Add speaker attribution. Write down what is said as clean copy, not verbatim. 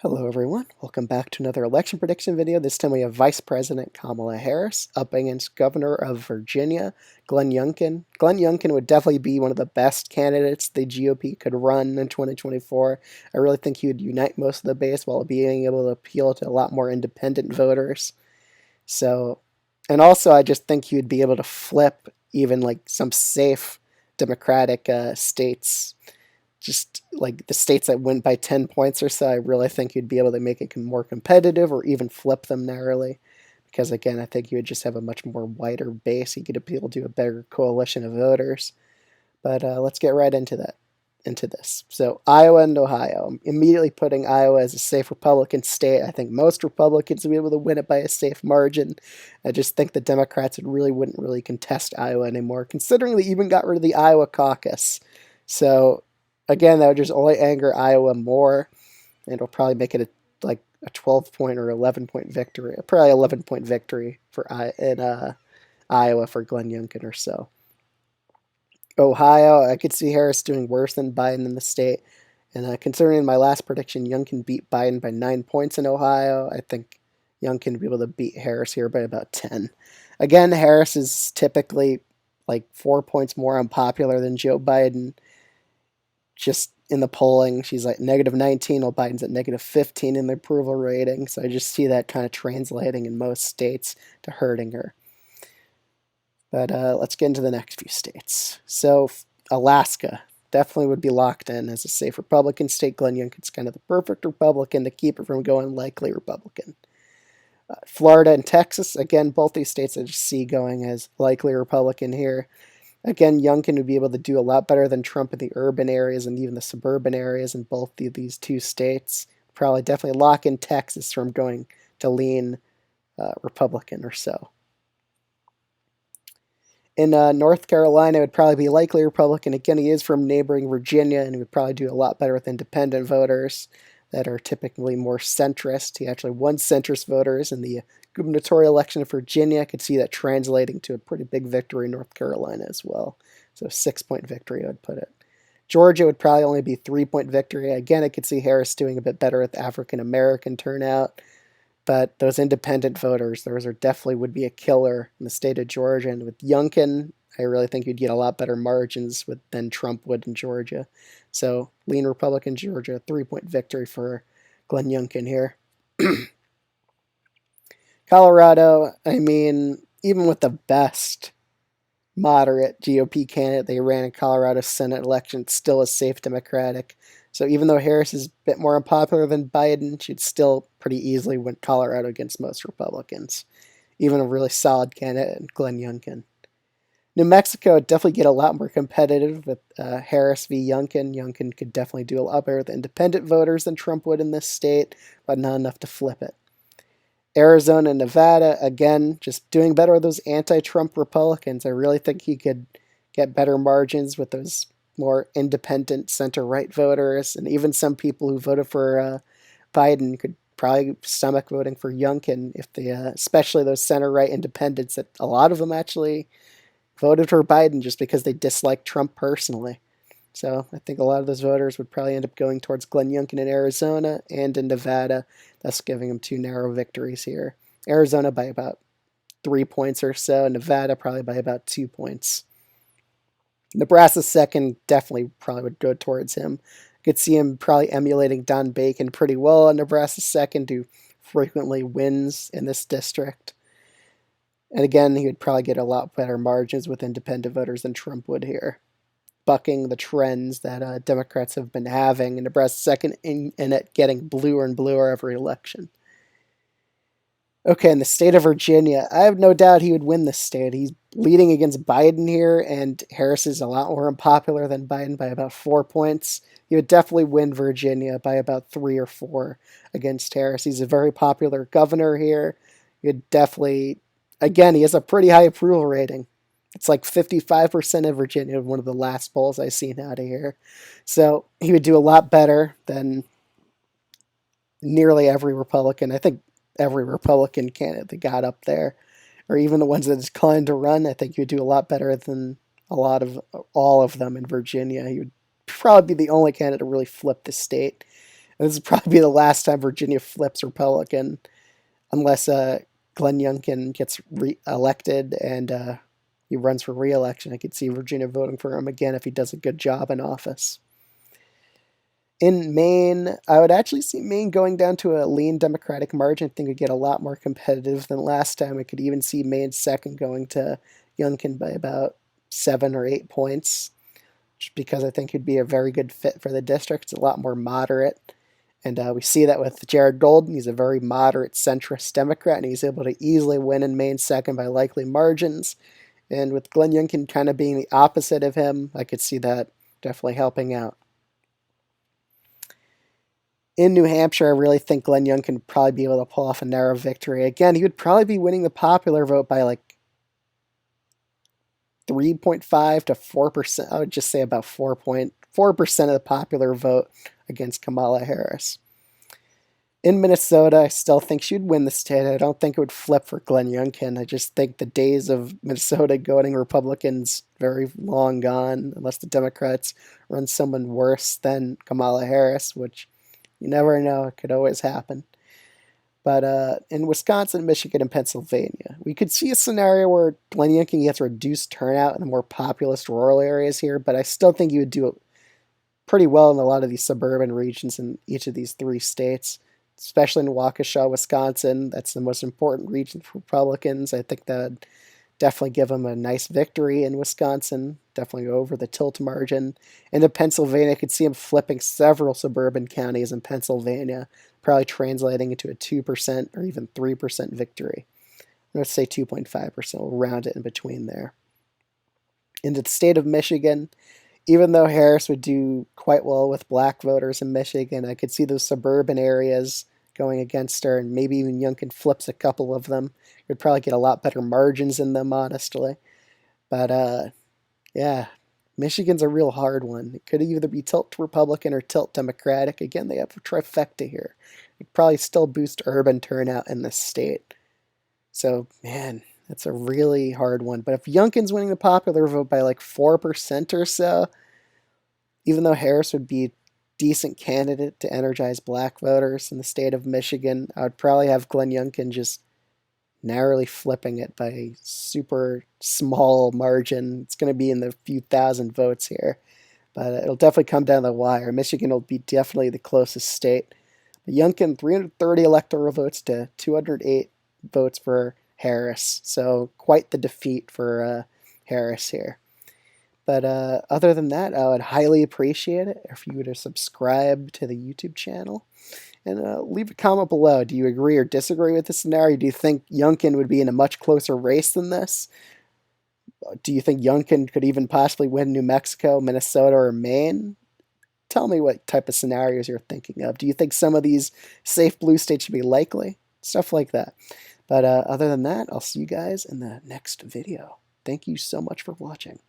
Speaker 1: Hello everyone, welcome back to another election prediction video. This time we have Vice President Kamala Harris up against Governor of Virginia, Glenn Youngkin. Glenn Youngkin would definitely be one of the best candidates the GOP could run in 2024. I really think he would unite most of the base while being able to appeal to a lot more independent voters. And also I just think he would be able to flip even like some safe Democratic states, just like the states that went by 10 points or so. I really think you'd be able to make it more competitive or even flip them narrowly. Because again, I think you would just have a much more wider base. You could appeal to a better coalition of voters. But let's get right into this. So Iowa and Ohio. I'm immediately putting Iowa as a safe Republican state. I think most Republicans would be able to win it by a safe margin. I just think the Democrats wouldn't really contest Iowa anymore, considering they even got rid of the Iowa caucus. So again, that would just only anger Iowa more, and it'll probably make it a 12-point or 11-point victory. Probably 11-point victory for Iowa for Glenn Youngkin or so. Ohio, I could see Harris doing worse than Biden in the state. And considering my last prediction, Youngkin beat Biden by 9 points in Ohio, I think Youngkin would be able to beat Harris here by about 10. Again, Harris is typically like 4 points more unpopular than Joe Biden. Just in the polling, she's like -19, while Biden's at -15 in the approval rating. So I just see that kind of translating in most states to hurting her. But let's get into the next few states. So Alaska definitely would be locked in as a safe Republican state. Glenn Youngkin's kind of the perfect Republican to keep it from going likely Republican. Florida and Texas, again, both these states I just see going as likely Republican here. Again, Youngkin would be able to do a lot better than Trump in the urban areas and even the suburban areas in both of these two states. Probably definitely lock in Texas from going to lean Republican or so. In North Carolina, it would probably be likely Republican. Again, he is from neighboring Virginia, and he would probably do a lot better with independent voters that are typically more centrist. He actually won centrist voters in the gubernatorial election of Virginia. I could see that translating to a pretty big victory in North Carolina as well. So 6-point victory, I would put it. Georgia would probably only be 3-point victory. Again, I could see Harris doing a bit better with African-American turnout. But those independent voters, those are definitely would be a killer in the state of Georgia. And with Youngkin, I really think you'd get a lot better margins than Trump would in Georgia. So lean Republican Georgia, 3-point victory for Glenn Youngkin here. Colorado, I mean, even with the best moderate GOP candidate they ran in Colorado's Senate election, still a safe Democratic. So even though Harris is a bit more unpopular than Biden, she'd still pretty easily win Colorado against most Republicans. Even a really solid candidate, Glenn Youngkin. New Mexico would definitely get a lot more competitive with Harris v. Youngkin. Youngkin could definitely do a lot better with independent voters than Trump would in this state, but not enough to flip it. Arizona and Nevada, again, just doing better with those anti-Trump Republicans. I really think he could get better margins with those more independent center-right voters, and even some people who voted for Biden could probably stomach voting for Youngkin if they, especially those center-right independents, that a lot of them actually voted for Biden just because they dislike Trump personally. So I think a lot of those voters would probably end up going towards Glenn Youngkin in Arizona and in Nevada, thus giving him 2 narrow victories here. Arizona by about 3 points or so, Nevada probably by about 2 points. Nebraska second definitely probably would go towards him. I could see him probably emulating Don Bacon pretty well in Nebraska second, who frequently wins in this district. And again, he would probably get a lot better margins with independent voters than Trump would here, bucking the trends that Democrats have been having in Nebraska second and it getting bluer and bluer every election. Okay, in the state of Virginia, I have no doubt he would win this state. He's leading against Biden here, and Harris is a lot more unpopular than Biden by about 4 points. He would definitely win Virginia by about 3 or 4 against Harris. He's a very popular governor here. He'd definitely, again, he has a pretty high approval rating. It's like 55% of Virginia, one of the last polls I've seen out of here. So he would do a lot better than nearly every Republican. I think every Republican candidate that got up there, or even the ones that declined to run, I think he would do a lot better than all of them in Virginia. He would probably be the only candidate to really flip the state. This is probably the last time Virginia flips Republican, unless Glenn Youngkin gets elected and he runs for re-election. I could see Virginia voting for him again if he does a good job in office. In Maine, I would actually see Maine going down to a lean Democratic margin. I think it'd get a lot more competitive than last time. I could even see Maine's second going to Youngkin by about 7 or 8 points, just because I think he'd be a very good fit for the district. It's a lot more moderate. And we see that with Jared Golden. He's a very moderate centrist Democrat, and he's able to easily win in Maine second by likely margins. And with Glenn Youngkin kind of being the opposite of him, I could see that definitely helping out. In New Hampshire, I really think Glenn Youngkin would probably be able to pull off a narrow victory. Again, he would probably be winning the popular vote by like 3.5 to 4%. I would just say about 4.4% of the popular vote against Kamala Harris. In Minnesota, I still think she'd win the state. I don't think it would flip for Glenn Youngkin. I just think the days of Minnesota going Republicans very long gone, unless the Democrats run someone worse than Kamala Harris, which you never know. It could always happen. But in Wisconsin, Michigan, and Pennsylvania, we could see a scenario where Glenn Youngkin gets reduced turnout in the more populous rural areas here, but I still think he would do pretty well in a lot of these suburban regions in each of these three states, especially in Waukesha, Wisconsin. That's the most important region for Republicans. I think that would definitely give him a nice victory in Wisconsin, definitely over the tilt margin. And in Pennsylvania, I could see him flipping several suburban counties in Pennsylvania, probably translating into a 2% or even 3% victory. I'm going to say 2.5%. We'll round it in between there. In the state of Michigan, even though Harris would do quite well with black voters in Michigan, I could see those suburban areas going against her, and maybe even Youngkin flips a couple of them. You'd probably get a lot better margins in them, honestly. But yeah, Michigan's a real hard one. It could either be tilt Republican or tilt Democratic. Again, they have a trifecta here. You'd probably still boost urban turnout in this state. So, man, that's a really hard one. But if Youngkin's winning the popular vote by like 4% or so, even though Harris would be a decent candidate to energize black voters in the state of Michigan, I would probably have Glenn Youngkin just narrowly flipping it by a super small margin. It's going to be in the few thousand votes here, but it'll definitely come down the wire. Michigan will be definitely the closest state. But Youngkin, 330 electoral votes to 208 votes for Harris, so quite the defeat for Harris here. But other than that, I would highly appreciate it if you would subscribe to the YouTube channel. And leave a comment below. Do you agree or disagree with this scenario? Do you think Youngkin would be in a much closer race than this? Do you think Youngkin could even possibly win New Mexico, Minnesota, or Maine? Tell me what type of scenarios you're thinking of. Do you think some of these safe blue states should be likely? Stuff like that. But other than that, I'll see you guys in the next video. Thank you so much for watching.